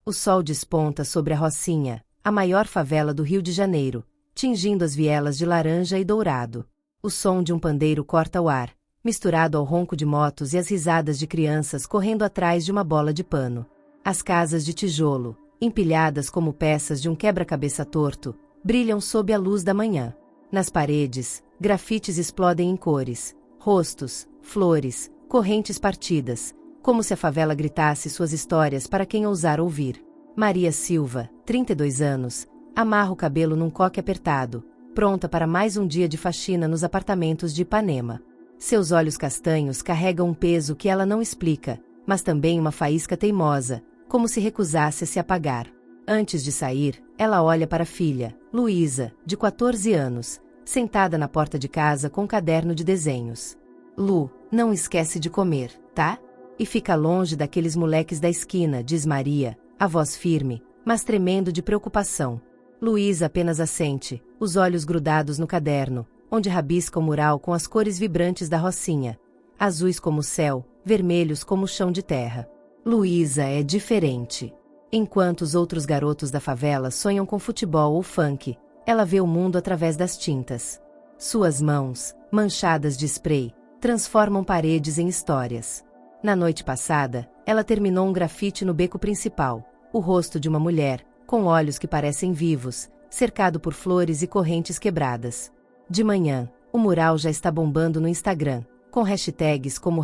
O sol desponta sobre a Rocinha, a maior favela do Rio de Janeiro, tingindo as vielas de laranja e dourado. O som de um pandeiro corta o ar, misturado ao ronco de motos e as risadas de crianças correndo atrás de uma bola de pano. As casas de tijolo, empilhadas como peças de um quebra-cabeça torto, brilham sob a luz da manhã. Nas paredes, grafites explodem em cores, rostos, flores, correntes partidas, como se a favela gritasse suas histórias para quem ousar ouvir. Maria Silva, 32 anos, amarra o cabelo num coque apertado, pronta para mais um dia de faxina nos apartamentos de Ipanema. Seus olhos castanhos carregam um peso que ela não explica, mas também uma faísca teimosa, como se recusasse a se apagar. Antes de sair, ela olha para a filha, Luísa, de 14 anos, sentada na porta de casa com um caderno de desenhos. Lu, não esquece de comer, tá? E fica longe daqueles moleques da esquina, diz Maria, a voz firme, mas tremendo de preocupação. Luísa apenas assente, os olhos grudados no caderno, onde rabisca o mural com as cores vibrantes da Rocinha, azuis como o céu, vermelhos como o chão de terra. Luísa é diferente. Enquanto os outros garotos da favela sonham com futebol ou funk, ela vê o mundo através das tintas. Suas mãos, manchadas de spray, transformam paredes em histórias. Na noite passada, ela terminou um grafite no beco principal, o rosto de uma mulher, com olhos que parecem vivos, cercado por flores e correntes quebradas. De manhã, o mural já está bombando no Instagram, com hashtags como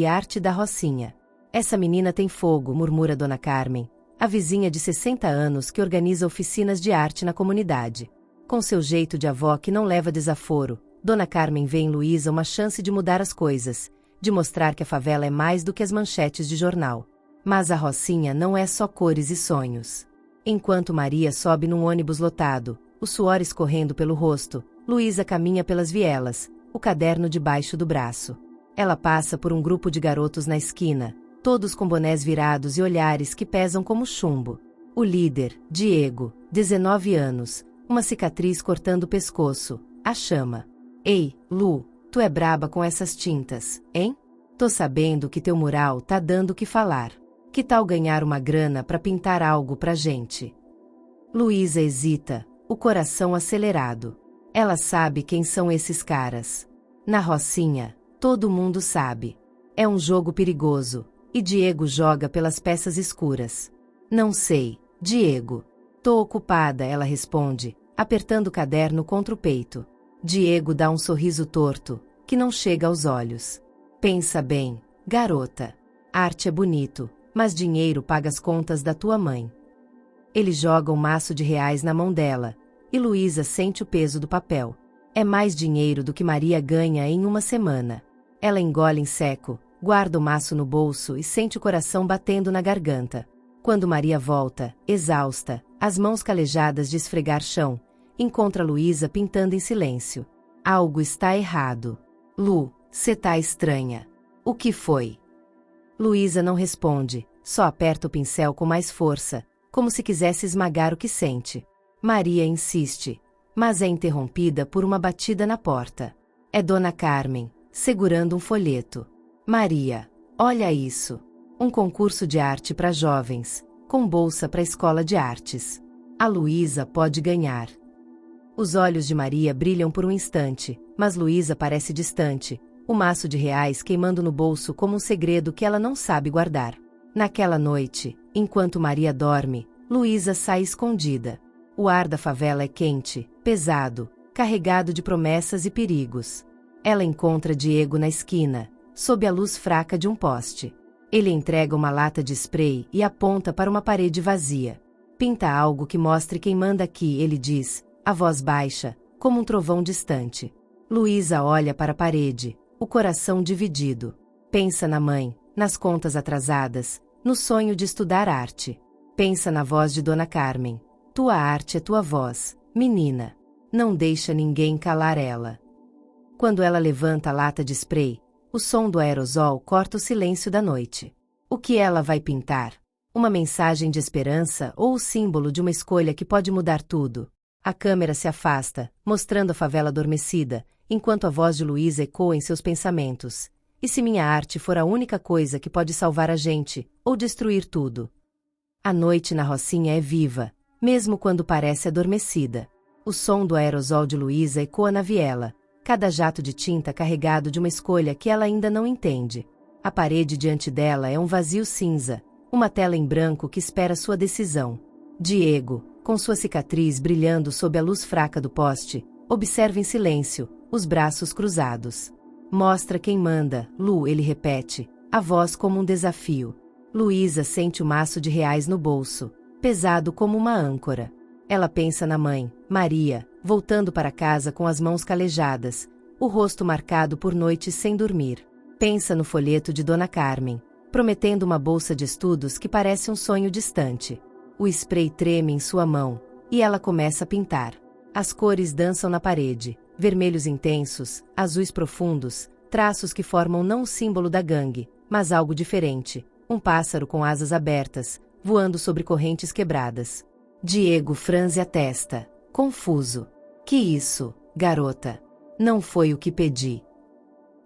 #Arte da Rocinha. Essa menina tem fogo, murmura Dona Carmen, a vizinha de 60 anos que organiza oficinas de arte na comunidade. Com seu jeito de avó que não leva desaforo, Dona Carmen vê em Luísa uma chance de mudar as coisas, de mostrar que a favela é mais do que as manchetes de jornal. Mas a Rocinha não é só cores e sonhos. Enquanto Maria sobe num ônibus lotado, o suor escorrendo pelo rosto, Luísa caminha pelas vielas, o caderno debaixo do braço. Ela passa por um grupo de garotos na esquina, todos com bonés virados e olhares que pesam como chumbo. O líder, Diego, 19 anos, uma cicatriz cortando o pescoço, a chama. Ei, Lu, tu é braba com essas tintas, hein? Tô sabendo que teu mural tá dando o que falar. Que tal ganhar uma grana pra pintar algo pra gente? Luísa hesita, o coração acelerado. Ela sabe quem são esses caras. Na Rocinha, todo mundo sabe. É um jogo perigoso, e Diego joga pelas peças escuras. Não sei, Diego. Tô ocupada, ela responde, apertando o caderno contra o peito. Diego dá um sorriso torto, que não chega aos olhos. Pensa bem, garota. Arte é bonito, mas dinheiro paga as contas da tua mãe. Ele joga um maço de reais na mão dela, e Luísa sente o peso do papel. É mais dinheiro do que Maria ganha em uma semana. Ela engole em seco, guarda o maço no bolso e sente o coração batendo na garganta. Quando Maria volta, exausta, as mãos calejadas de esfregar chão, encontra Luísa pintando em silêncio. Algo está errado. Lu, cê tá estranha. O que foi? Luísa não responde, só aperta o pincel com mais força, como se quisesse esmagar o que sente. Maria insiste, mas é interrompida por uma batida na porta. É Dona Carmen, segurando um folheto. Maria, olha isso. Um concurso de arte para jovens, com bolsa para a escola de artes. A Luísa pode ganhar. Os olhos de Maria brilham por um instante, mas Luísa parece distante, o maço de reais queimando no bolso como um segredo que ela não sabe guardar. Naquela noite, enquanto Maria dorme, Luísa sai escondida. O ar da favela é quente, pesado, carregado de promessas e perigos. Ela encontra Diego na esquina, sob a luz fraca de um poste. Ele entrega uma lata de spray e aponta para uma parede vazia. Pinta algo que mostre quem manda aqui, ele diz, a voz baixa, como um trovão distante. Luísa olha para a parede, o coração dividido. Pensa na mãe, nas contas atrasadas, no sonho de estudar arte. Pensa na voz de Dona Carmen. Tua arte é tua voz, menina. Não deixa ninguém calar ela. Quando ela levanta a lata de spray, o som do aerosol corta o silêncio da noite. O que ela vai pintar? Uma mensagem de esperança ou o símbolo de uma escolha que pode mudar tudo? A câmera se afasta, mostrando a favela adormecida, enquanto a voz de Luísa ecoa em seus pensamentos. E se minha arte for a única coisa que pode salvar a gente, ou destruir tudo? A noite na Rocinha é viva, mesmo quando parece adormecida. O som do aerosol de Luísa ecoa na viela, cada jato de tinta carregado de uma escolha que ela ainda não entende. A parede diante dela é um vazio cinza, uma tela em branco que espera sua decisão. Diego, com sua cicatriz brilhando sob a luz fraca do poste, observa em silêncio, os braços cruzados. Mostra quem manda, Lu, ele repete, a voz como um desafio. Luísa sente o maço de reais no bolso, pesado como uma âncora. Ela pensa na mãe, Maria, voltando para casa com as mãos calejadas, o rosto marcado por noites sem dormir. Pensa no folheto de Dona Carmen, prometendo uma bolsa de estudos que parece um sonho distante. O spray treme em sua mão, e ela começa a pintar. As cores dançam na parede, vermelhos intensos, azuis profundos, traços que formam não o símbolo da gangue, mas algo diferente. Um pássaro com asas abertas, voando sobre correntes quebradas. Diego franze a testa, confuso. Que isso, garota? Não foi o que pedi.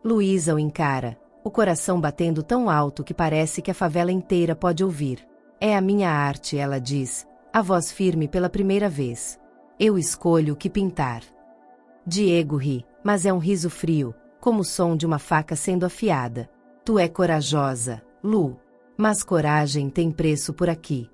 Luísa o encara, o coração batendo tão alto que parece que a favela inteira pode ouvir. É a minha arte, ela diz, a voz firme pela primeira vez. Eu escolho o que pintar. Diego ri, mas é um riso frio, como o som de uma faca sendo afiada. Tu é corajosa, Lu. Mas coragem tem preço por aqui.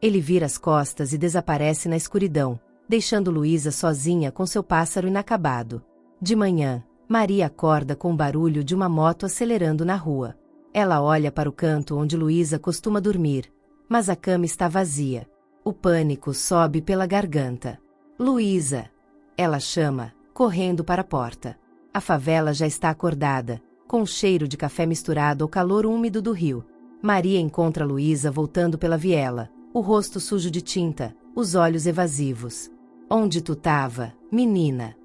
Ele vira as costas e desaparece na escuridão, deixando Luísa sozinha com seu pássaro inacabado. De manhã, Maria acorda com o barulho de uma moto acelerando na rua. Ela olha para o canto onde Luísa costuma dormir, mas a cama está vazia. O pânico sobe pela garganta. Luísa! Ela chama, correndo para a porta. A favela já está acordada, com o cheiro de café misturado ao calor úmido do rio. Maria encontra Luísa voltando pela viela, o rosto sujo de tinta, os olhos evasivos. Onde tu tava, menina?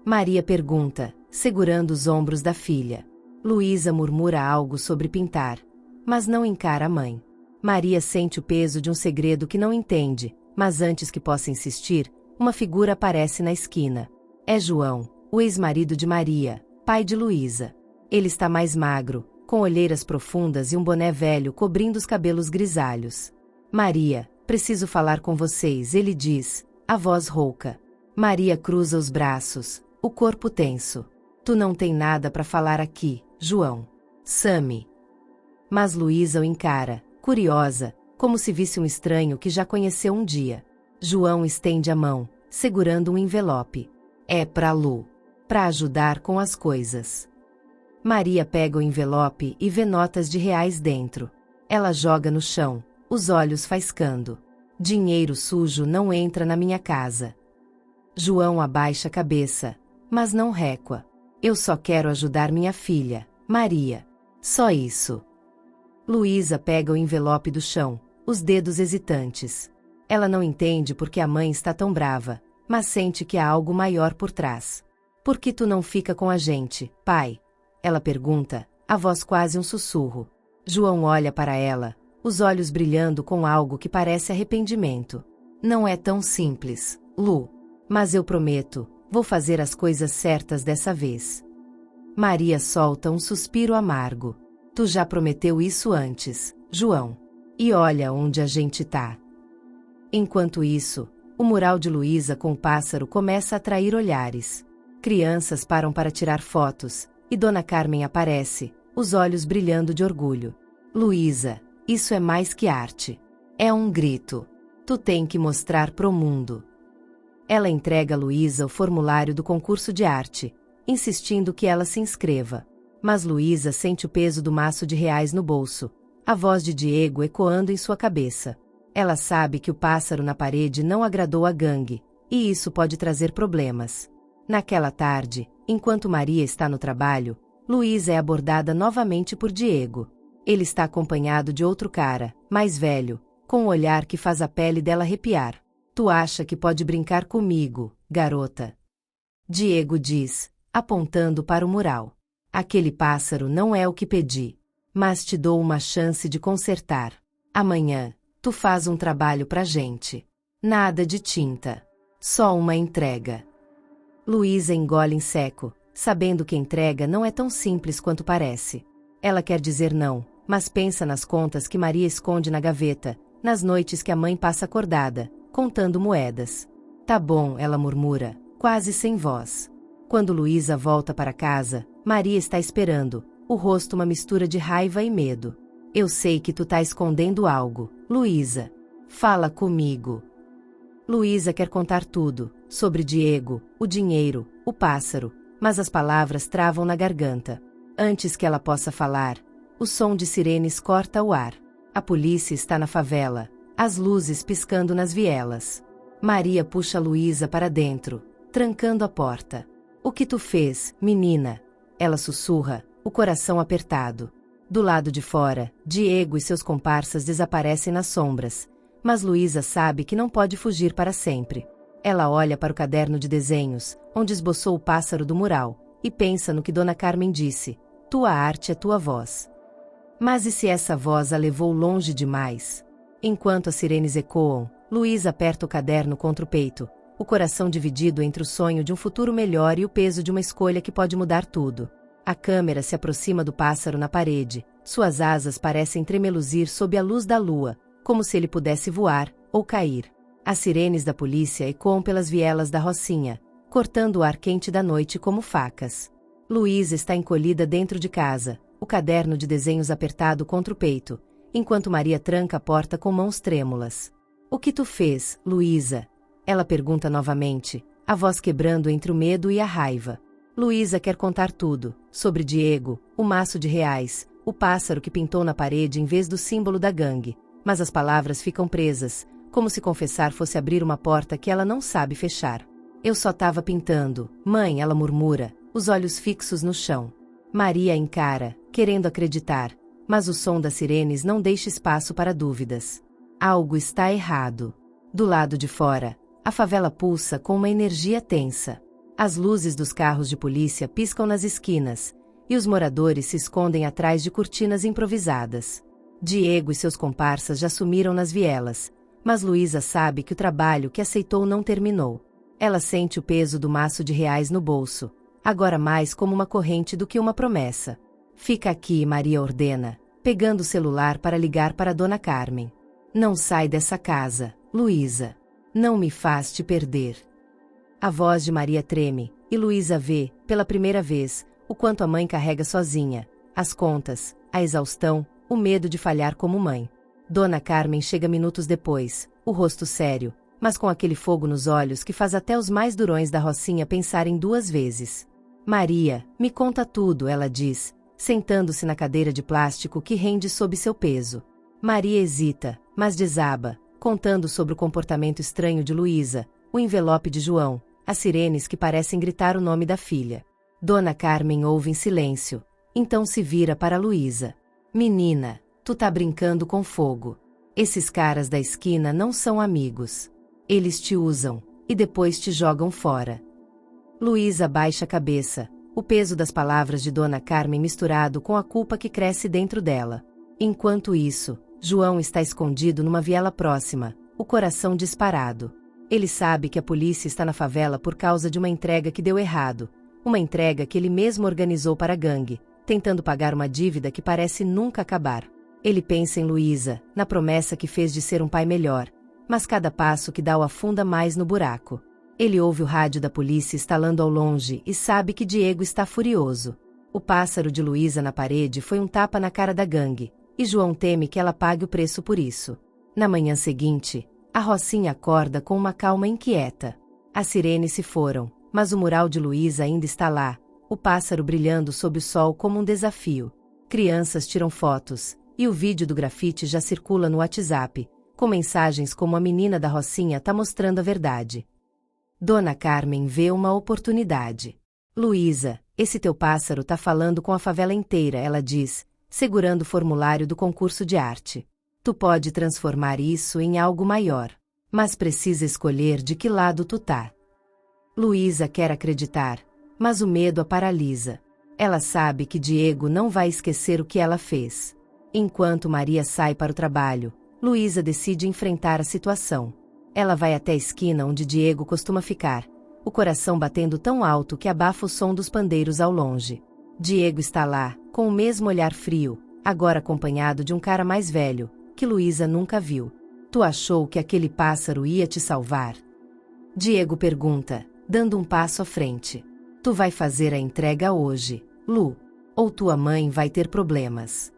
Maria pergunta, segurando os ombros da filha. Luísa murmura algo sobre pintar, mas não encara a mãe. Maria sente o peso de um segredo que não entende, mas antes que possa insistir, uma figura aparece na esquina. É João, o ex-marido de Maria, pai de Luísa. Ele está mais magro, com olheiras profundas e um boné velho cobrindo os cabelos grisalhos. Maria, preciso falar com vocês, ele diz, a voz rouca. Maria cruza os braços, o corpo tenso. Tu não tem nada para falar aqui, João. Sami. Mas Luísa o encara, curiosa, como se visse um estranho que já conheceu um dia. João estende a mão, segurando um envelope. É pra Lu. Pra ajudar com as coisas. Maria pega o envelope e vê notas de reais dentro. Ela joga no chão, os olhos faiscando. Dinheiro sujo não entra na minha casa. João abaixa a cabeça, mas não recua. Eu só quero ajudar minha filha, Maria. Só isso. Luísa pega o envelope do chão, os dedos hesitantes. Ela não entende por que a mãe está tão brava, mas sente que há algo maior por trás. Por que tu não fica com a gente, pai? Ela pergunta, a voz quase um sussurro. João olha para ela, os olhos brilhando com algo que parece arrependimento. Não é tão simples, Lu. Mas eu prometo, vou fazer as coisas certas dessa vez. Maria solta um suspiro amargo. Tu já prometeu isso antes, João. E olha onde a gente tá. Enquanto isso, o mural de Luísa com o pássaro começa a atrair olhares. Crianças param para tirar fotos, e Dona Carmen aparece, os olhos brilhando de orgulho. Luísa, isso é mais que arte. É um grito. Tu tem que mostrar pro mundo. Ela entrega a Luísa o formulário do concurso de arte, insistindo que ela se inscreva. Mas Luísa sente o peso do maço de reais no bolso, a voz de Diego ecoando em sua cabeça. Ela sabe que o pássaro na parede não agradou a gangue, e isso pode trazer problemas. Naquela tarde, enquanto Maria está no trabalho, Luísa é abordada novamente por Diego. Ele está acompanhado de outro cara, mais velho, com um olhar que faz a pele dela arrepiar. Tu acha que pode brincar comigo, garota? Diego diz, apontando para o mural. Aquele pássaro não é o que pedi, mas te dou uma chance de consertar. Amanhã, tu faz um trabalho pra gente. Nada de tinta. Só uma entrega. Luísa engole em seco, sabendo que a entrega não é tão simples quanto parece. Ela quer dizer não, mas pensa nas contas que Maria esconde na gaveta, nas noites que a mãe passa acordada, contando moedas. Tá bom, ela murmura, quase sem voz. Quando Luísa volta para casa, Maria está esperando, o rosto uma mistura de raiva e medo. Eu sei que tu tá escondendo algo, Luísa. Fala comigo. Luísa quer contar tudo, sobre Diego, o dinheiro, o pássaro, mas as palavras travam na garganta. Antes que ela possa falar, o som de sirenes corta o ar. A polícia está na favela, as luzes piscando nas vielas. Maria puxa Luísa para dentro, trancando a porta. O que tu fez, menina? Ela sussurra, o coração apertado. Do lado de fora, Diego e seus comparsas desaparecem nas sombras, mas Luísa sabe que não pode fugir para sempre. Ela olha para o caderno de desenhos, onde esboçou o pássaro do mural, e pensa no que Dona Carmen disse: tua arte é tua voz. Mas e se essa voz a levou longe demais? Enquanto as sirenes ecoam, Luísa aperta o caderno contra o peito, o coração dividido entre o sonho de um futuro melhor e o peso de uma escolha que pode mudar tudo. A câmera se aproxima do pássaro na parede, suas asas parecem tremeluzir sob a luz da lua, como se ele pudesse voar, ou cair. As sirenes da polícia ecoam pelas vielas da Rocinha, cortando o ar quente da noite como facas. Luísa está encolhida dentro de casa, o caderno de desenhos apertado contra o peito, enquanto Maria tranca a porta com mãos trêmulas. O que tu fez, Luísa? Ela pergunta novamente, a voz quebrando entre o medo e a raiva. Luísa quer contar tudo, sobre Diego, o maço de reais, o pássaro que pintou na parede em vez do símbolo da gangue, mas as palavras ficam presas, como se confessar fosse abrir uma porta que ela não sabe fechar. Eu só tava pintando, mãe, ela murmura, os olhos fixos no chão. Maria encara, querendo acreditar, mas o som das sirenes não deixa espaço para dúvidas. Algo está errado. Do lado de fora, a favela pulsa com uma energia tensa. As luzes dos carros de polícia piscam nas esquinas, e os moradores se escondem atrás de cortinas improvisadas. Diego e seus comparsas já sumiram nas vielas, mas Luísa sabe que o trabalho que aceitou não terminou. Ela sente o peso do maço de reais no bolso, agora mais como uma corrente do que uma promessa. Fica aqui, Maria ordena, pegando o celular para ligar para Dona Carmen. Não sai dessa casa, Luísa. Não me faz te perder. A voz de Maria treme, e Luísa vê, pela primeira vez, o quanto a mãe carrega sozinha, as contas, a exaustão, o medo de falhar como mãe. Dona Carmen chega minutos depois, o rosto sério, mas com aquele fogo nos olhos que faz até os mais durões da Rocinha pensarem duas vezes. Maria, me conta tudo, ela diz, sentando-se na cadeira de plástico que rende sob seu peso. Maria hesita, mas desaba, contando sobre o comportamento estranho de Luísa, o envelope de João, as sirenes que parecem gritar o nome da filha. Dona Carmen ouve em silêncio, então se vira para Luísa. Menina, tu tá brincando com fogo. Esses caras da esquina não são amigos. Eles te usam, e depois te jogam fora. Luísa baixa a cabeça, o peso das palavras de Dona Carmen misturado com a culpa que cresce dentro dela. Enquanto isso, João está escondido numa viela próxima, o coração disparado. Ele sabe que a polícia está na favela por causa de uma entrega que deu errado, uma entrega que ele mesmo organizou para a gangue, tentando pagar uma dívida que parece nunca acabar. Ele pensa em Luísa, na promessa que fez de ser um pai melhor, mas cada passo que dá o afunda mais no buraco. Ele ouve o rádio da polícia estalando ao longe e sabe que Diego está furioso. O pássaro de Luísa na parede foi um tapa na cara da gangue, e João teme que ela pague o preço por isso. Na manhã seguinte, a Rocinha acorda com uma calma inquieta. As sirenes se foram, mas o mural de Luísa ainda está lá, o pássaro brilhando sob o sol como um desafio. Crianças tiram fotos, e o vídeo do grafite já circula no WhatsApp, com mensagens como a menina da Rocinha tá mostrando a verdade. Dona Carmen vê uma oportunidade. Luísa, esse teu pássaro tá falando com a favela inteira, ela diz, segurando o formulário do concurso de arte. Tu pode transformar isso em algo maior, mas precisa escolher de que lado tu tá. Luísa quer acreditar, mas o medo a paralisa. Ela sabe que Diego não vai esquecer o que ela fez. Enquanto Maria sai para o trabalho, Luísa decide enfrentar a situação. Ela vai até a esquina onde Diego costuma ficar, o coração batendo tão alto que abafa o som dos pandeiros ao longe. Diego está lá, com o mesmo olhar frio, agora acompanhado de um cara mais velho, que Luísa nunca viu. Tu achou que aquele pássaro ia te salvar? Diego pergunta, dando um passo à frente. Tu vai fazer a entrega hoje, Lu, ou tua mãe vai ter problemas.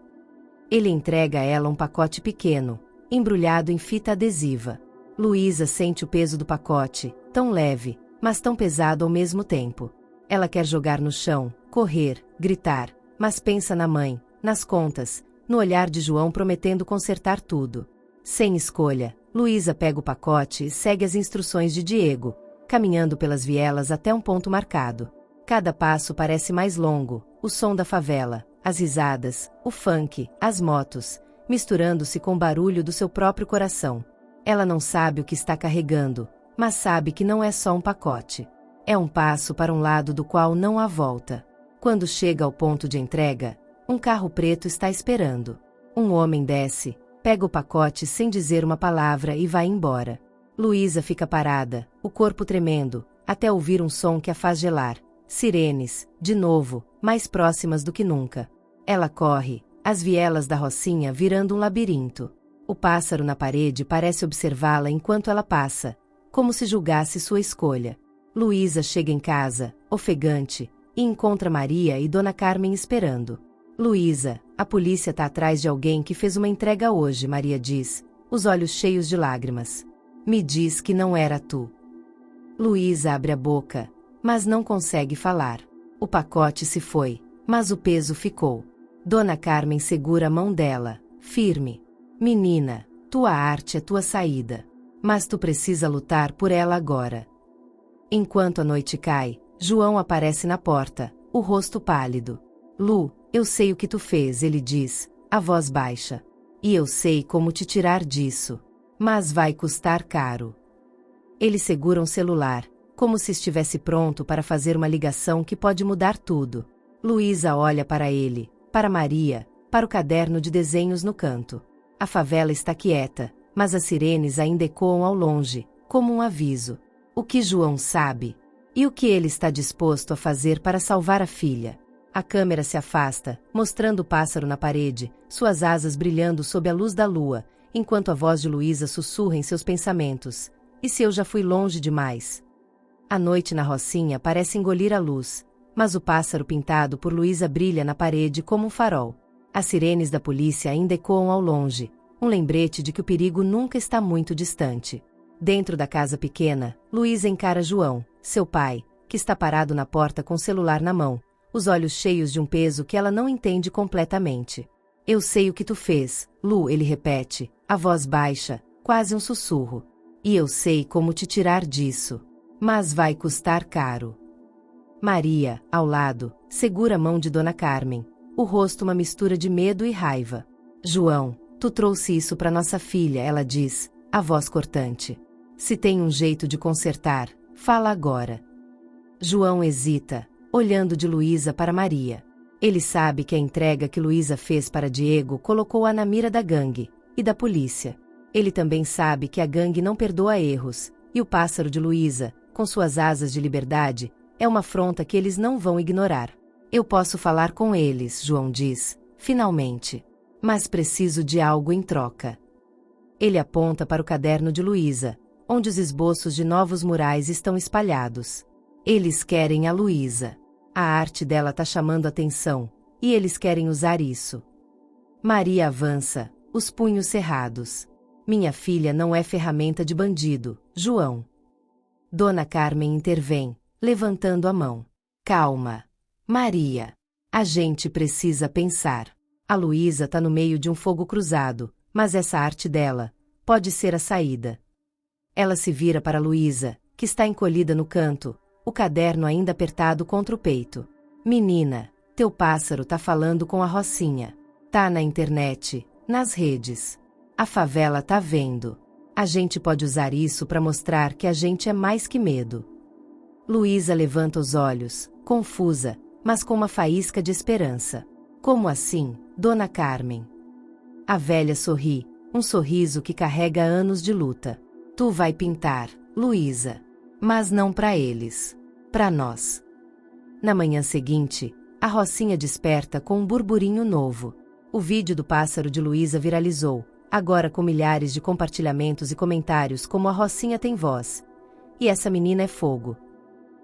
Ele entrega a ela um pacote pequeno, embrulhado em fita adesiva. Luísa sente o peso do pacote, tão leve, mas tão pesado ao mesmo tempo. Ela quer jogar no chão, correr, gritar, mas pensa na mãe, nas contas, no olhar de João prometendo consertar tudo. Sem escolha, Luísa pega o pacote e segue as instruções de Diego, caminhando pelas vielas até um ponto marcado. Cada passo parece mais longo, o som da favela, as risadas, o funk, as motos, misturando-se com o barulho do seu próprio coração. Ela não sabe o que está carregando, mas sabe que não é só um pacote. É um passo para um lado do qual não há volta. Quando chega ao ponto de entrega, um carro preto está esperando. Um homem desce, pega o pacote sem dizer uma palavra e vai embora. Luísa fica parada, o corpo tremendo, até ouvir um som que a faz gelar. Sirenes, de novo, mais próximas do que nunca. Ela corre, as vielas da Rocinha virando um labirinto. O pássaro na parede parece observá-la enquanto ela passa, como se julgasse sua escolha. Luísa chega em casa, ofegante, e encontra Maria e Dona Carmen esperando. Luísa, a polícia tá atrás de alguém que fez uma entrega hoje, Maria diz, os olhos cheios de lágrimas. Me diz que não era tu. Luísa abre a boca, mas não consegue falar. O pacote se foi, mas o peso ficou. Dona Carmen segura a mão dela, firme. Menina, tua arte é tua saída. Mas tu precisa lutar por ela agora. Enquanto a noite cai, João aparece na porta, o rosto pálido. Lu, eu sei o que tu fez, ele diz, a voz baixa. E eu sei como te tirar disso. Mas vai custar caro. Ele segura um celular, como se estivesse pronto para fazer uma ligação que pode mudar tudo. Luísa olha para ele, para Maria, para o caderno de desenhos no canto. A favela está quieta, mas as sirenes ainda ecoam ao longe, como um aviso. O que João sabe? E o que ele está disposto a fazer para salvar a filha? A câmera se afasta, mostrando o pássaro na parede, suas asas brilhando sob a luz da lua, enquanto a voz de Luísa sussurra em seus pensamentos. E se eu já fui longe demais? A noite na Rocinha parece engolir a luz, mas o pássaro pintado por Luísa brilha na parede como um farol. As sirenes da polícia ainda ecoam ao longe, um lembrete de que o perigo nunca está muito distante. Dentro da casa pequena, Luísa encara João, seu pai, que está parado na porta com o celular na mão, os olhos cheios de um peso que ela não entende completamente. Eu sei o que tu fez, Lu, ele repete, a voz baixa, quase um sussurro. E eu sei como te tirar disso. Mas vai custar caro. Maria, ao lado, segura a mão de Dona Carmen, o rosto uma mistura de medo e raiva. João, tu trouxe isso para nossa filha, ela diz, a voz cortante. Se tem um jeito de consertar, fala agora. João hesita, olhando de Luísa para Maria. Ele sabe que a entrega que Luísa fez para Diego colocou-a na mira da gangue e da polícia. Ele também sabe que a gangue não perdoa erros, e o pássaro de Luísa, com suas asas de liberdade, é uma afronta que eles não vão ignorar. Eu posso falar com eles, João diz, finalmente. Mas preciso de algo em troca. Ele aponta para o caderno de Luísa, onde os esboços de novos murais estão espalhados. Eles querem a Luísa. A arte dela está chamando atenção, e eles querem usar isso. Maria avança, os punhos cerrados. Minha filha não é ferramenta de bandido, João. Dona Carmen intervém, levantando a mão. Calma. Maria. A gente precisa pensar. A Luísa está no meio de um fogo cruzado, mas essa arte dela pode ser a saída. Ela se vira para Luísa, que está encolhida no canto, o caderno ainda apertado contra o peito. Menina, teu pássaro tá falando com a Rocinha. Tá na internet, nas redes. A favela tá vendo. A gente pode usar isso para mostrar que a gente é mais que medo. Luísa levanta os olhos, confusa, mas com uma faísca de esperança. Como assim, Dona Carmen? A velha sorri, um sorriso que carrega anos de luta. Tu vai pintar, Luísa. Mas não para eles. Para nós. Na manhã seguinte, a Rocinha desperta com um burburinho novo. O vídeo do pássaro de Luísa viralizou, agora com milhares de compartilhamentos e comentários como a Rocinha tem voz. E essa menina é fogo.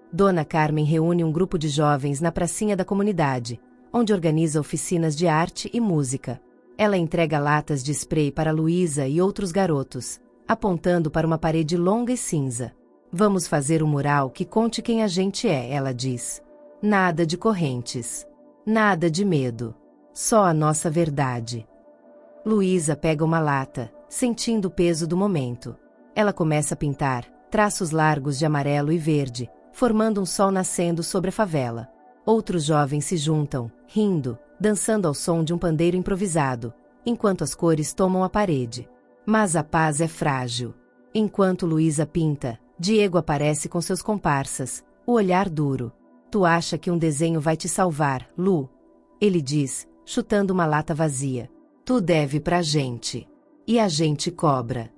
Dona Carmen reúne um grupo de jovens na pracinha da comunidade, onde organiza oficinas de arte e música. Ela entrega latas de spray para Luísa e outros garotos, apontando para uma parede longa e cinza. Vamos fazer um mural que conte quem a gente é, ela diz. Nada de correntes. Nada de medo. Só a nossa verdade. Luísa pega uma lata, sentindo o peso do momento. Ela começa a pintar, traços largos de amarelo e verde, formando um sol nascendo sobre a favela. Outros jovens se juntam, rindo, dançando ao som de um pandeiro improvisado, enquanto as cores tomam a parede. Mas a paz é frágil. Enquanto Luísa pinta, Diego aparece com seus comparsas, o olhar duro. Tu acha que um desenho vai te salvar, Lu? Ele diz, chutando uma lata vazia. Tu deve pra gente. E a gente cobra.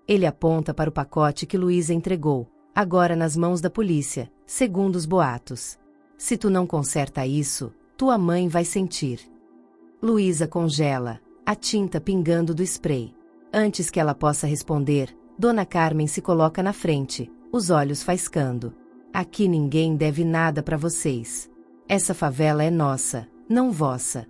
Ele aponta para o pacote que Luísa entregou, agora nas mãos da polícia, segundo os boatos. Se tu não conserta isso, tua mãe vai sentir. Luísa congela, a tinta pingando do spray. Antes que ela possa responder, Dona Carmen se coloca na frente, os olhos faiscando. Aqui ninguém deve nada para vocês. Essa favela é nossa, não vossa.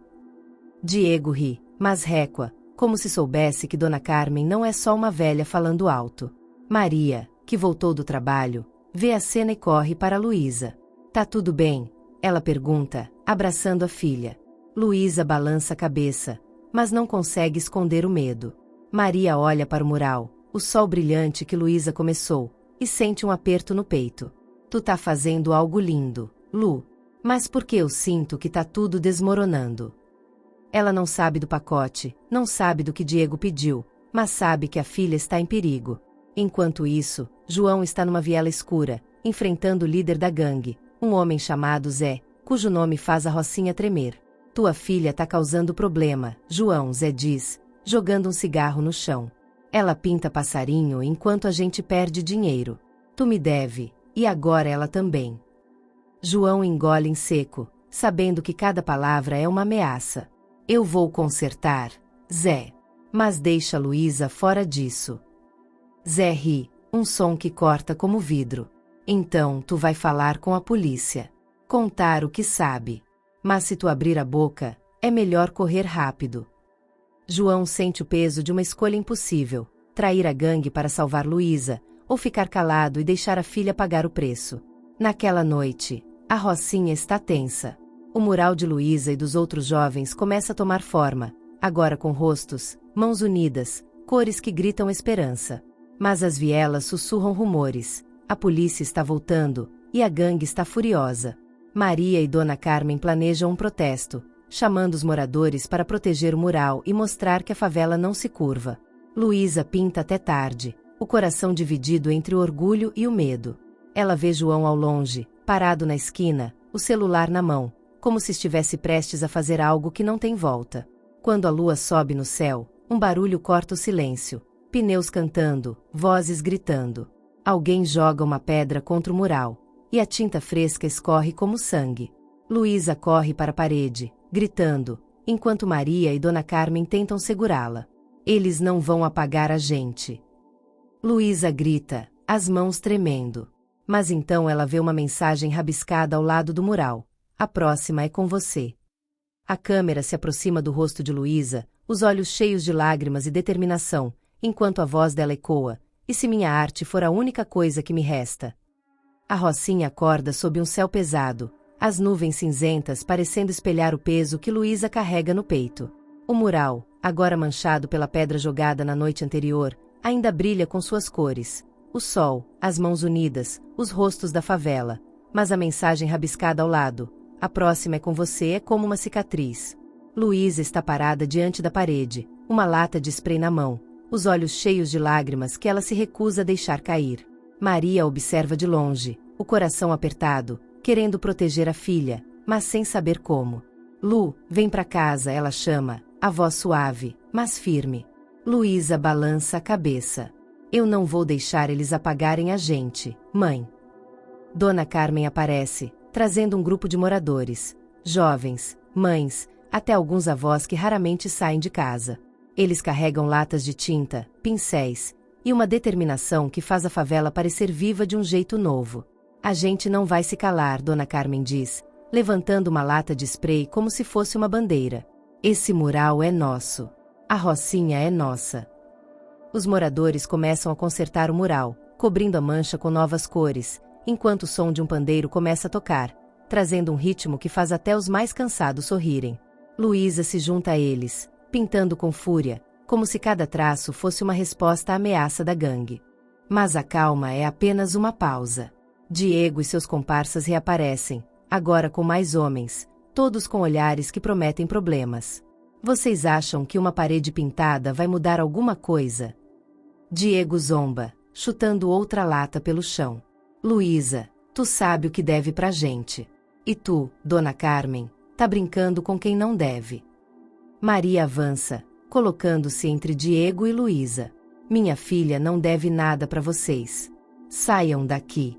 Diego ri, mas récua, como se soubesse que Dona Carmen não é só uma velha falando alto. Maria, que voltou do trabalho, vê a cena e corre para Luísa. Tá tudo bem? Ela pergunta, abraçando a filha. Luísa balança a cabeça, mas não consegue esconder o medo. Maria olha para o mural, o sol brilhante que Luísa começou, e sente um aperto no peito. Tu tá fazendo algo lindo, Lu. Mas por que eu sinto que tá tudo desmoronando? Ela não sabe do pacote, não sabe do que Diego pediu, mas sabe que a filha está em perigo. Enquanto isso, João está numa viela escura, enfrentando o líder da gangue, um homem chamado Zé, cujo nome faz a Rocinha tremer. Tua filha tá causando problema, João, Zé diz, jogando um cigarro no chão. Ela pinta passarinho enquanto a gente perde dinheiro. Tu me deve, e agora ela também. João engole em seco, sabendo que cada palavra é uma ameaça. Eu vou consertar, Zé. Mas deixa Luísa fora disso. Zé ri, um som que corta como vidro. Então tu vai falar com a polícia. Contar o que sabe. Mas se tu abrir a boca, é melhor correr rápido. João sente o peso de uma escolha impossível, trair a gangue para salvar Luísa, ou ficar calado e deixar a filha pagar o preço. Naquela noite, a Rocinha está tensa. O mural de Luísa e dos outros jovens começa a tomar forma, agora com rostos, mãos unidas, cores que gritam esperança. Mas as vielas sussurram rumores, a polícia está voltando, e a gangue está furiosa. Maria e Dona Carmen planejam um protesto, chamando os moradores para proteger o mural e mostrar que a favela não se curva. Luísa pinta até tarde, o coração dividido entre o orgulho e o medo. Ela vê João ao longe, parado na esquina, o celular na mão, como se estivesse prestes a fazer algo que não tem volta. Quando a lua sobe no céu, um barulho corta o silêncio, pneus cantando, vozes gritando. Alguém joga uma pedra contra o mural, e a tinta fresca escorre como sangue. Luísa corre para a parede, gritando, enquanto Maria e Dona Carmen tentam segurá-la. Eles não vão apagar a gente. Luísa grita, as mãos tremendo. Mas então ela vê uma mensagem rabiscada ao lado do mural. A próxima é com você. A câmera se aproxima do rosto de Luísa, os olhos cheios de lágrimas e determinação, enquanto a voz dela ecoa, e se minha arte for a única coisa que me resta. A Rocinha acorda sob um céu pesado, as nuvens cinzentas parecendo espelhar o peso que Luísa carrega no peito. O mural, agora manchado pela pedra jogada na noite anterior, ainda brilha com suas cores. O sol, as mãos unidas, os rostos da favela. Mas a mensagem rabiscada ao lado, a próxima é com você, é como uma cicatriz. Luísa está parada diante da parede, uma lata de spray na mão, os olhos cheios de lágrimas que ela se recusa a deixar cair. Maria observa de longe, o coração apertado, querendo proteger a filha, mas sem saber como. Lu, vem pra casa, ela chama, a voz suave, mas firme. Luísa balança a cabeça. Eu não vou deixar eles apagarem a gente, mãe. Dona Carmen aparece, trazendo um grupo de moradores, jovens, mães, até alguns avós que raramente saem de casa. Eles carregam latas de tinta, pincéis, e uma determinação que faz a favela parecer viva de um jeito novo. A gente não vai se calar, Dona Carmen diz, levantando uma lata de spray como se fosse uma bandeira. Esse mural é nosso. A Rocinha é nossa. Os moradores começam a consertar o mural, cobrindo a mancha com novas cores, enquanto o som de um pandeiro começa a tocar, trazendo um ritmo que faz até os mais cansados sorrirem. Luísa se junta a eles, pintando com fúria, como se cada traço fosse uma resposta à ameaça da gangue. Mas a calma é apenas uma pausa. Diego e seus comparsas reaparecem, agora com mais homens, todos com olhares que prometem problemas. Vocês acham que uma parede pintada vai mudar alguma coisa? Diego zomba, chutando outra lata pelo chão. Luísa, tu sabe o que deve pra gente. E tu, Dona Carmen, tá brincando com quem não deve. Maria avança, colocando-se entre Diego e Luísa. Minha filha não deve nada pra vocês. Saiam daqui.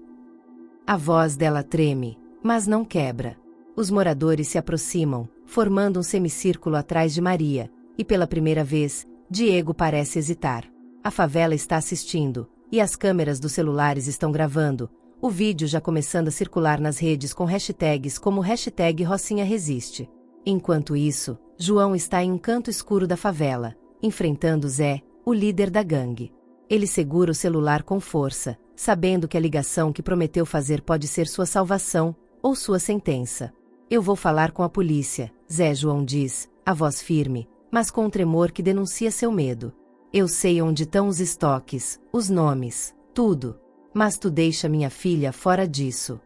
A voz dela treme, mas não quebra. Os moradores se aproximam, formando um semicírculo atrás de Maria, e pela primeira vez, Diego parece hesitar. A favela está assistindo, e as câmeras dos celulares estão gravando, o vídeo já começando a circular nas redes com hashtags como #RocinhaResiste. Enquanto isso, João está em um canto escuro da favela, enfrentando Zé, o líder da gangue. Ele segura o celular com força, sabendo que a ligação que prometeu fazer pode ser sua salvação, ou sua sentença. Eu vou falar com a polícia, Zé João diz, a voz firme, mas com um tremor que denuncia seu medo. Eu sei onde estão os estoques, os nomes, tudo. Mas tu deixa minha filha fora disso.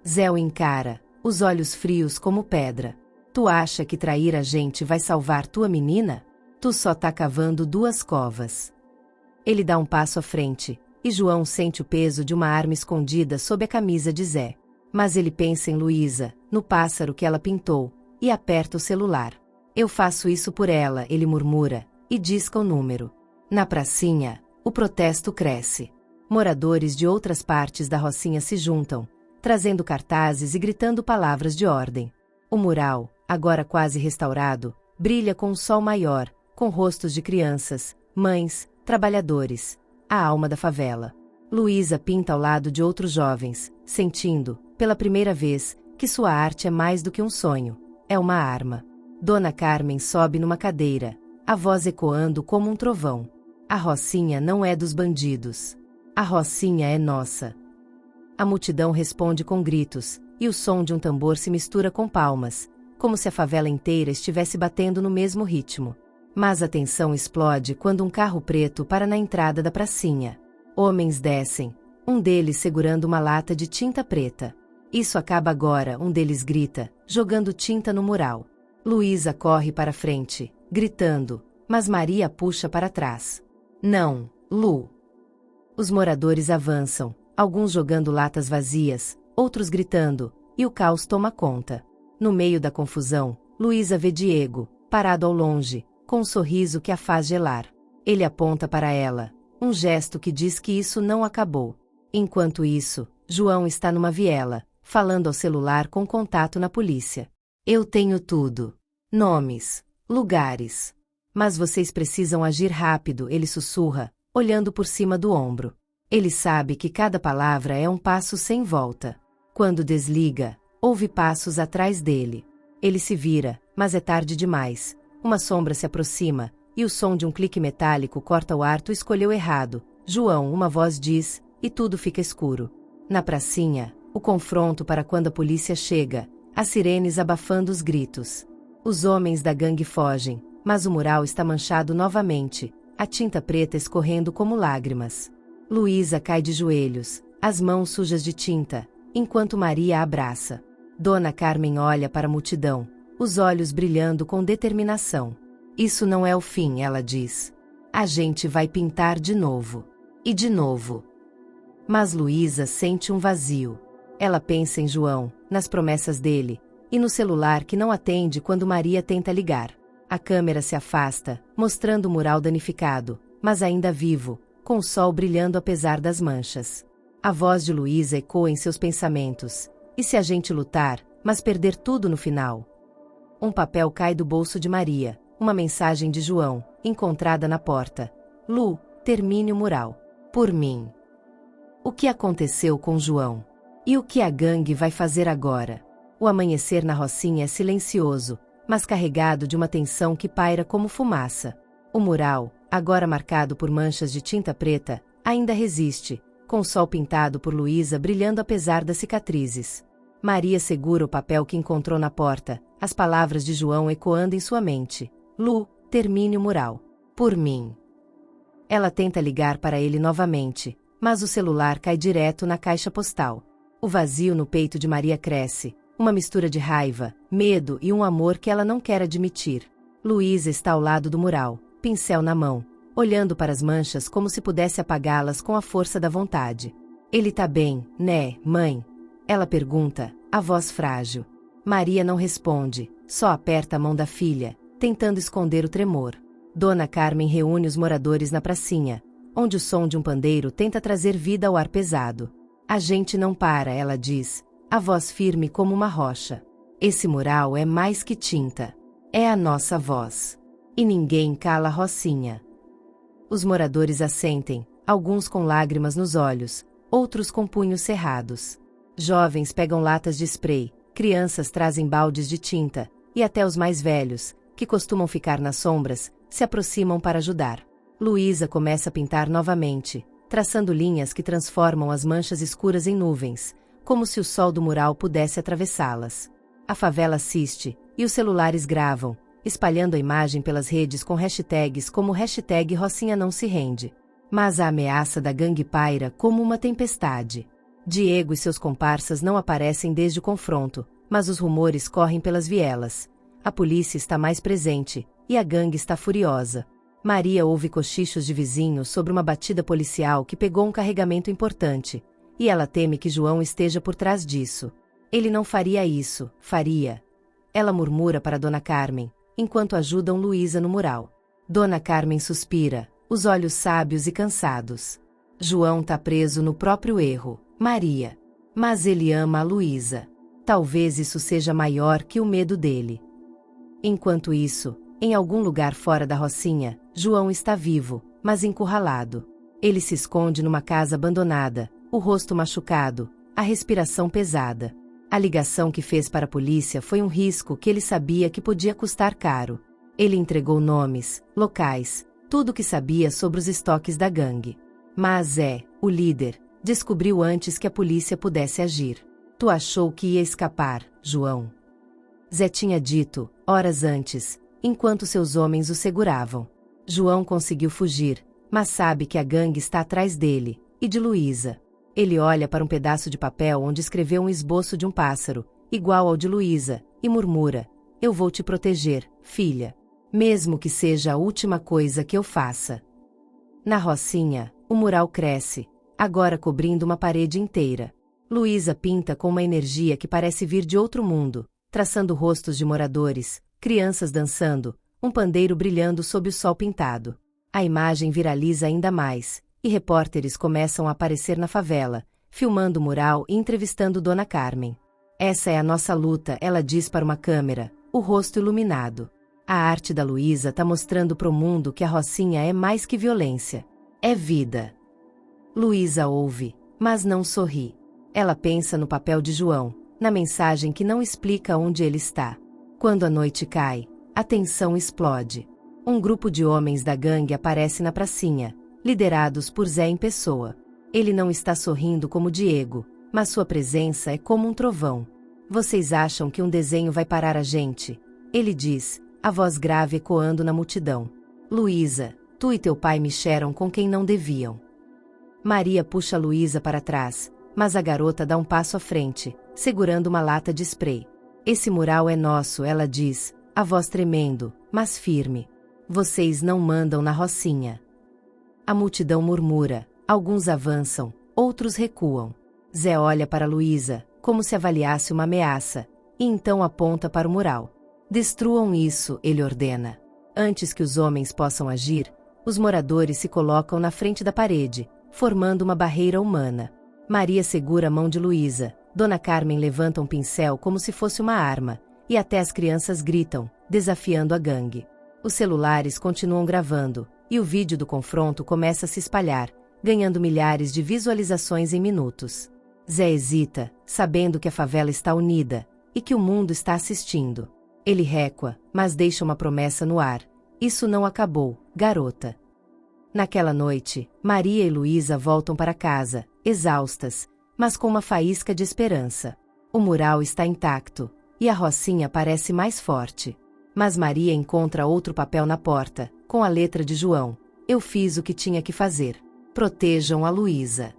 Zé o encara, os olhos frios como pedra. Tu acha que trair a gente vai salvar tua menina? Tu só tá cavando 2 covas. Ele dá um passo à frente, e João sente o peso de uma arma escondida sob a camisa de Zé. Mas ele pensa em Luísa, no pássaro que ela pintou, e aperta o celular. Eu faço isso por ela, ele murmura, e disca o número. Na pracinha, o protesto cresce. Moradores de outras partes da Rocinha se juntam, trazendo cartazes e gritando palavras de ordem. O mural, agora quase restaurado, brilha com um sol maior, com rostos de crianças, mães, trabalhadores, a alma da favela. Luísa pinta ao lado de outros jovens, sentindo, pela primeira vez, que sua arte é mais do que um sonho, é uma arma. Dona Carmen sobe numa cadeira, a voz ecoando como um trovão. A Rocinha não é dos bandidos. A Rocinha é nossa. A multidão responde com gritos, e o som de um tambor se mistura com palmas, como se a favela inteira estivesse batendo no mesmo ritmo. Mas a tensão explode quando um carro preto para na entrada da pracinha. Homens descem, um deles segurando uma lata de tinta preta. Isso acaba agora, um deles grita, jogando tinta no mural. Luísa corre para frente, gritando, mas Maria puxa para trás. Não, Lu. Os moradores avançam, alguns jogando latas vazias, outros gritando, e o caos toma conta. No meio da confusão, Luísa vê Diego, parado ao longe, com um sorriso que a faz gelar. Ele aponta para ela, um gesto que diz que isso não acabou. Enquanto isso, João está numa viela, falando ao celular com contato na polícia. Eu tenho tudo. Nomes, lugares. Mas vocês precisam agir rápido, ele sussurra, olhando por cima do ombro. Ele sabe que cada palavra é um passo sem volta. Quando desliga, ouve passos atrás dele. Ele se vira, mas é tarde demais. Uma sombra se aproxima, e o som de um clique metálico corta o ar. Tu escolheu errado, João, uma voz diz, e tudo fica escuro. Na pracinha, o confronto para quando a polícia chega, as sirenes abafando os gritos. Os homens da gangue fogem, mas o mural está manchado novamente, a tinta preta escorrendo como lágrimas. Luísa cai de joelhos, as mãos sujas de tinta, enquanto Maria a abraça. Dona Carmen olha para a multidão, os olhos brilhando com determinação. Isso não é o fim, ela diz. A gente vai pintar de novo. E de novo. Mas Luísa sente um vazio. Ela pensa em João, nas promessas dele, e no celular que não atende quando Maria tenta ligar. A câmera se afasta, mostrando o mural danificado, mas ainda vivo, com o sol brilhando apesar das manchas. A voz de Luísa ecoa em seus pensamentos. E se a gente lutar, mas perder tudo no final? Um papel cai do bolso de Maria, uma mensagem de João, encontrada na porta. Lu, termine o mural. Por mim. O que aconteceu com João? E o que a gangue vai fazer agora? O amanhecer na Rocinha é silencioso, mas carregado de uma tensão que paira como fumaça. O mural, agora marcado por manchas de tinta preta, ainda resiste, com o sol pintado por Luísa brilhando apesar das cicatrizes. Maria segura o papel que encontrou na porta, as palavras de João ecoando em sua mente. Lu, termine o mural. Por mim. Ela tenta ligar para ele novamente, mas o celular cai direto na caixa postal. O vazio no peito de Maria cresce, uma mistura de raiva, medo e um amor que ela não quer admitir. Luísa está ao lado do mural, pincel na mão, olhando para as manchas como se pudesse apagá-las com a força da vontade. Ele tá bem, né, mãe? Ela pergunta, a voz frágil. Maria não responde, só aperta a mão da filha, tentando esconder o tremor. Dona Carmen reúne os moradores na pracinha, onde o som de um pandeiro tenta trazer vida ao ar pesado. A gente não para, ela diz, a voz firme como uma rocha. Esse mural é mais que tinta. É a nossa voz. E ninguém cala a Rocinha. Os moradores assentem, alguns com lágrimas nos olhos, outros com punhos cerrados. Jovens pegam latas de spray, crianças trazem baldes de tinta, e até os mais velhos, que costumam ficar nas sombras, se aproximam para ajudar. Luísa começa a pintar novamente, traçando linhas que transformam as manchas escuras em nuvens, como se o sol do mural pudesse atravessá-las. A favela assiste, e os celulares gravam, espalhando a imagem pelas redes com hashtags como hashtag Rocinha não se rende. Mas a ameaça da gangue paira como uma tempestade. Diego e seus comparsas não aparecem desde o confronto, mas os rumores correm pelas vielas. A polícia está mais presente, e a gangue está furiosa. Maria ouve cochichos de vizinhos sobre uma batida policial que pegou um carregamento importante, e ela teme que João esteja por trás disso. Ele não faria isso, faria. Ela murmura para Dona Carmen, enquanto ajudam Luísa no mural. Dona Carmen suspira, os olhos sábios e cansados. João tá preso no próprio erro, Maria. Mas ele ama a Luísa. Talvez isso seja maior que o medo dele. Enquanto isso, em algum lugar fora da Rocinha, João está vivo, mas encurralado. Ele se esconde numa casa abandonada, o rosto machucado, a respiração pesada. A ligação que fez para a polícia foi um risco que ele sabia que podia custar caro. Ele entregou nomes, locais, tudo o que sabia sobre os estoques da gangue. Mas o líder, descobriu antes que a polícia pudesse agir. Tu achou que ia escapar, João? Zé tinha dito, horas antes, enquanto seus homens o seguravam. João conseguiu fugir, mas sabe que a gangue está atrás dele, e de Luísa. Ele olha para um pedaço de papel onde escreveu um esboço de um pássaro, igual ao de Luísa, e murmura, eu vou te proteger, filha. Mesmo que seja a última coisa que eu faça. Na Rocinha, o mural cresce, agora cobrindo uma parede inteira. Luísa pinta com uma energia que parece vir de outro mundo, traçando rostos de moradores, crianças dançando, um pandeiro brilhando sob o sol pintado. A imagem viraliza ainda mais, e repórteres começam a aparecer na favela, filmando o mural e entrevistando Dona Carmen. Essa é a nossa luta, ela diz para uma câmera, o rosto iluminado. A arte da Luísa tá mostrando pro mundo que a Rocinha é mais que violência. É vida. Luísa ouve, mas não sorri. Ela pensa no papel de João, na mensagem que não explica onde ele está. Quando a noite cai, a tensão explode. Um grupo de homens da gangue aparece na pracinha, liderados por Zé em pessoa. Ele não está sorrindo como Diego, mas sua presença é como um trovão. Vocês acham que um desenho vai parar a gente? Ele diz, a voz grave ecoando na multidão. Luísa, tu e teu pai mexeram com quem não deviam. Maria puxa Luísa para trás, mas a garota dá um passo à frente, segurando uma lata de spray. Esse mural é nosso, ela diz, a voz tremendo, mas firme. Vocês não mandam na Rocinha. A multidão murmura, alguns avançam, outros recuam. Zé olha para Luísa, como se avaliasse uma ameaça, e então aponta para o mural. Destruam isso, ele ordena. Antes que os homens possam agir, os moradores se colocam na frente da parede, formando uma barreira humana. Maria segura a mão de Luísa, Dona Carmen levanta um pincel como se fosse uma arma, e até as crianças gritam, desafiando a gangue. Os celulares continuam gravando, e o vídeo do confronto começa a se espalhar, ganhando milhares de visualizações em minutos. Zé hesita, sabendo que a favela está unida, e que o mundo está assistindo. Ele recua, mas deixa uma promessa no ar. Isso não acabou, garota. Naquela noite, Maria e Luísa voltam para casa, exaustas, mas com uma faísca de esperança. O mural está intacto, e a Rocinha parece mais forte. Mas Maria encontra outro papel na porta, com a letra de João. Eu fiz o que tinha que fazer. Protejam a Luísa.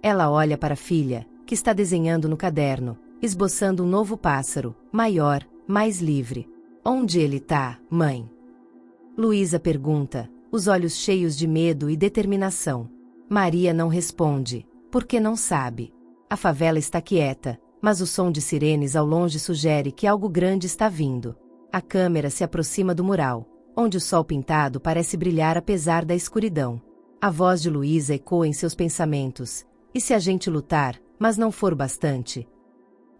Ela olha para a filha, que está desenhando no caderno, esboçando um novo pássaro, maior, mais livre. Onde ele tá, mãe? Luísa pergunta, os olhos cheios de medo e determinação. Maria não responde, porque não sabe. A favela está quieta, mas o som de sirenes ao longe sugere que algo grande está vindo. A câmera se aproxima do mural, onde o sol pintado parece brilhar apesar da escuridão. A voz de Luísa ecoa em seus pensamentos. E se a gente lutar, mas não for bastante?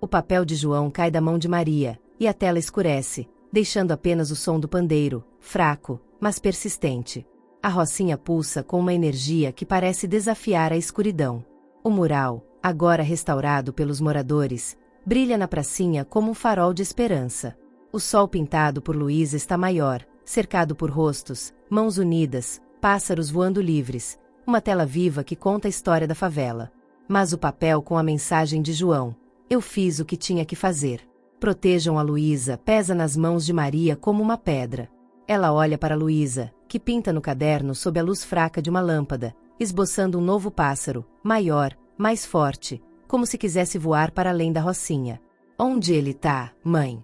O papel de João cai da mão de Maria, e a tela escurece, deixando apenas o som do pandeiro, fraco, mas persistente. A Rocinha pulsa com uma energia que parece desafiar a escuridão. O mural, agora restaurado pelos moradores, brilha na pracinha como um farol de esperança. O sol pintado por Luísa está maior, cercado por rostos, mãos unidas, pássaros voando livres, uma tela viva que conta a história da favela. Mas o papel com a mensagem de João, eu fiz o que tinha que fazer. Protejam a Luísa, pesa nas mãos de Maria como uma pedra. Ela olha para Luísa, que pinta no caderno sob a luz fraca de uma lâmpada, esboçando um novo pássaro, maior, mais forte, como se quisesse voar para além da Rocinha. Onde ele tá, mãe?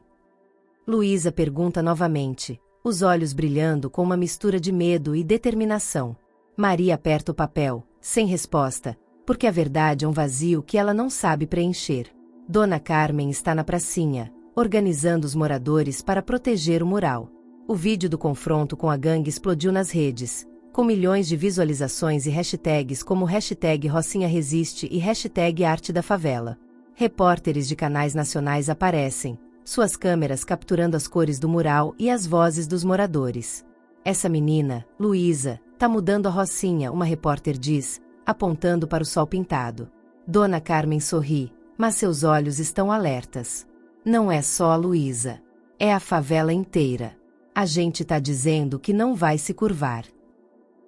Luísa pergunta novamente, os olhos brilhando com uma mistura de medo e determinação. Maria aperta o papel, sem resposta, porque a verdade é um vazio que ela não sabe preencher. Dona Carmen está na pracinha, organizando os moradores para proteger o mural. O vídeo do confronto com a gangue explodiu nas redes, com milhões de visualizações e hashtags como hashtag Rocinha Resiste e hashtag Arte da Favela. Repórteres de canais nacionais aparecem, suas câmeras capturando as cores do mural e as vozes dos moradores. Essa menina, Luísa, tá mudando a Rocinha, uma repórter diz, apontando para o sol pintado. Dona Carmen sorri, mas seus olhos estão alertas. Não é só a Luísa. É a favela inteira. A gente tá dizendo que não vai se curvar.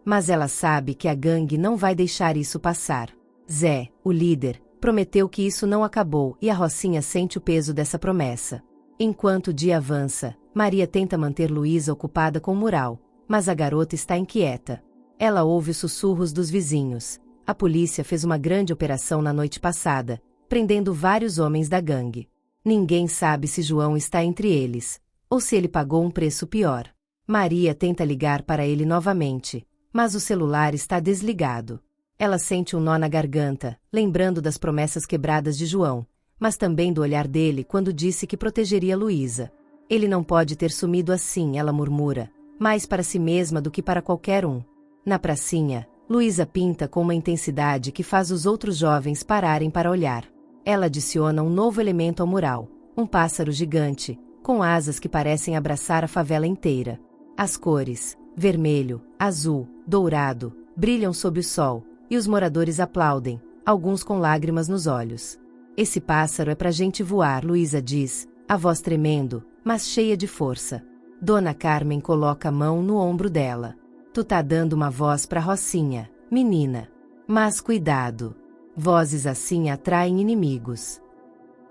Mas ela sabe que a gangue não vai deixar isso passar. Zé, o líder, prometeu que isso não acabou e a Rocinha sente o peso dessa promessa. Enquanto o dia avança, Maria tenta manter Luísa ocupada com o mural, mas a garota está inquieta. Ela ouve os sussurros dos vizinhos. A polícia fez uma grande operação na noite passada, prendendo vários homens da gangue. Ninguém sabe se João está entre eles, ou se ele pagou um preço pior. Maria tenta ligar para ele novamente, mas o celular está desligado. Ela sente um nó na garganta, lembrando das promessas quebradas de João, mas também do olhar dele quando disse que protegeria Luísa. Ele não pode ter sumido assim, ela murmura, mais para si mesma do que para qualquer um. Na pracinha, Luísa pinta com uma intensidade que faz os outros jovens pararem para olhar. Ela adiciona um novo elemento ao mural, um pássaro gigante, com asas que parecem abraçar a favela inteira. As cores, vermelho, azul, dourado, brilham sob o sol, e os moradores aplaudem, alguns com lágrimas nos olhos. Esse pássaro é pra gente voar, Luísa diz, a voz tremendo, mas cheia de força. Dona Carmen coloca a mão no ombro dela. Tu tá dando uma voz pra Rocinha, menina. Mas cuidado. Vozes assim atraem inimigos.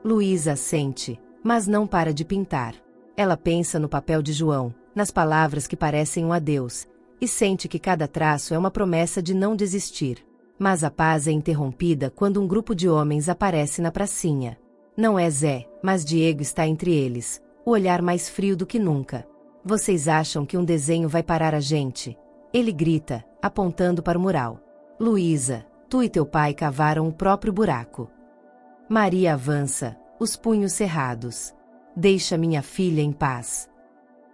Luísa assente, mas não para de pintar. Ela pensa no papel de João, nas palavras que parecem um adeus, e sente que cada traço é uma promessa de não desistir. Mas a paz é interrompida quando um grupo de homens aparece na pracinha. Não é Zé, mas Diego está entre eles, o olhar mais frio do que nunca. Vocês acham que um desenho vai parar a gente? Ele grita, apontando para o mural. Luísa, tu e teu pai cavaram o próprio buraco. Maria avança, os punhos cerrados. Deixa minha filha em paz.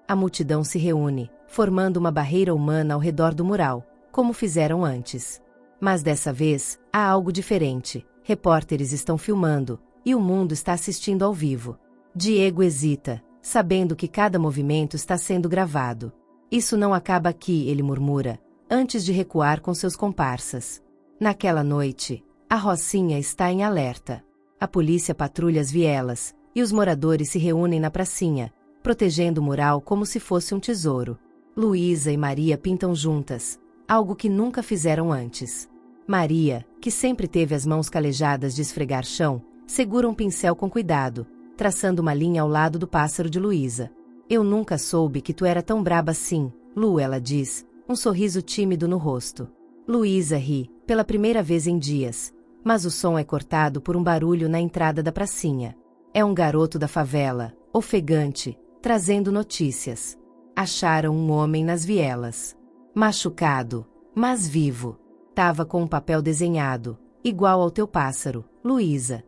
A multidão se reúne, formando uma barreira humana ao redor do mural, como fizeram antes. Mas dessa vez, há algo diferente. Repórteres estão filmando, e o mundo está assistindo ao vivo. Diego hesita, sabendo que cada movimento está sendo gravado. Isso não acaba aqui, ele murmura, antes de recuar com seus comparsas. Naquela noite, a Rocinha está em alerta. A polícia patrulha as vielas, e os moradores se reúnem na pracinha, protegendo o mural como se fosse um tesouro. Luísa e Maria pintam juntas, algo que nunca fizeram antes. Maria, que sempre teve as mãos calejadas de esfregar chão, segura um pincel com cuidado, traçando uma linha ao lado do pássaro de Luísa. Eu nunca soube que tu era tão braba assim, Lu, ela diz, um sorriso tímido no rosto. Luísa ri, pela primeira vez em dias, mas o som é cortado por um barulho na entrada da pracinha. É um garoto da favela, ofegante, trazendo notícias. Acharam um homem nas vielas. Machucado, mas vivo. Tava com um papel desenhado, igual ao teu pássaro, Luísa.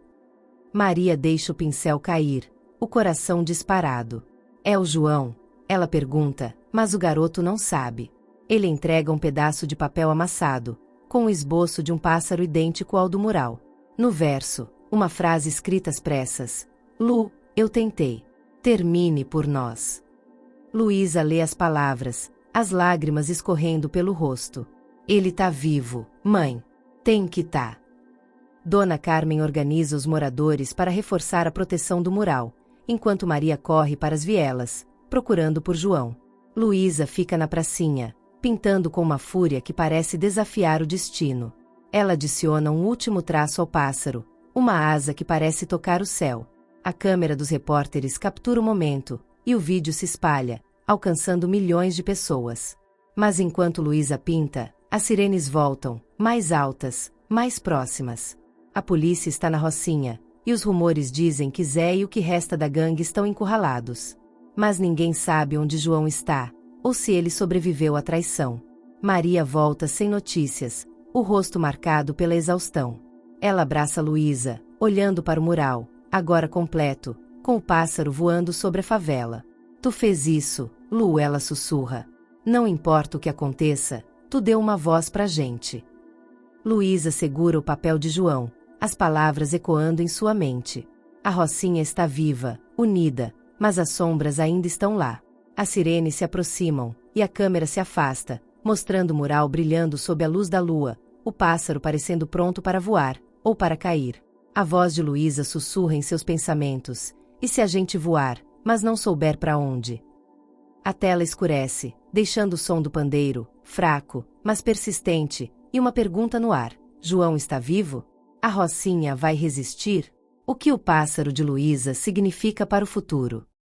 Maria deixa o pincel cair, o coração disparado. É o João? Ela pergunta, mas o garoto não sabe. Ele entrega um pedaço de papel amassado, com o esboço de um pássaro idêntico ao do mural. No verso, uma frase escrita às pressas. Lu, eu tentei. Termine por nós. Luísa lê as palavras, as lágrimas escorrendo pelo rosto. Ele tá vivo, mãe. Tem que tá. Dona Carmen organiza os moradores para reforçar a proteção do mural, enquanto Maria corre para as vielas, procurando por João. Luísa fica na pracinha, pintando com uma fúria que parece desafiar o destino. Ela adiciona um último traço ao pássaro, uma asa que parece tocar o céu. A câmera dos repórteres captura o momento, e o vídeo se espalha, alcançando milhões de pessoas. Mas enquanto Luísa pinta, as sirenes voltam, mais altas, mais próximas. A polícia está na Rocinha, e os rumores dizem que Zé e o que resta da gangue estão encurralados. Mas ninguém sabe onde João está, ou se ele sobreviveu à traição. Maria volta sem notícias, o rosto marcado pela exaustão. Ela abraça Luísa, olhando para o mural, agora completo, com o pássaro voando sobre a favela. Tu fez isso, Lu, ela sussurra. Não importa o que aconteça, tu deu uma voz pra gente. Luísa segura o papel de João, as palavras ecoando em sua mente. A Rocinha está viva, unida, mas as sombras ainda estão lá. As sirenes se aproximam, e a câmera se afasta, mostrando o mural brilhando sob a luz da lua, o pássaro parecendo pronto para voar, ou para cair. A voz de Luísa sussurra em seus pensamentos. E se a gente voar, mas não souber para onde? A tela escurece, deixando o som do pandeiro, fraco, mas persistente, e uma pergunta no ar. João está vivo? A Rocinha vai resistir? O que o pássaro de Luísa significa para o futuro?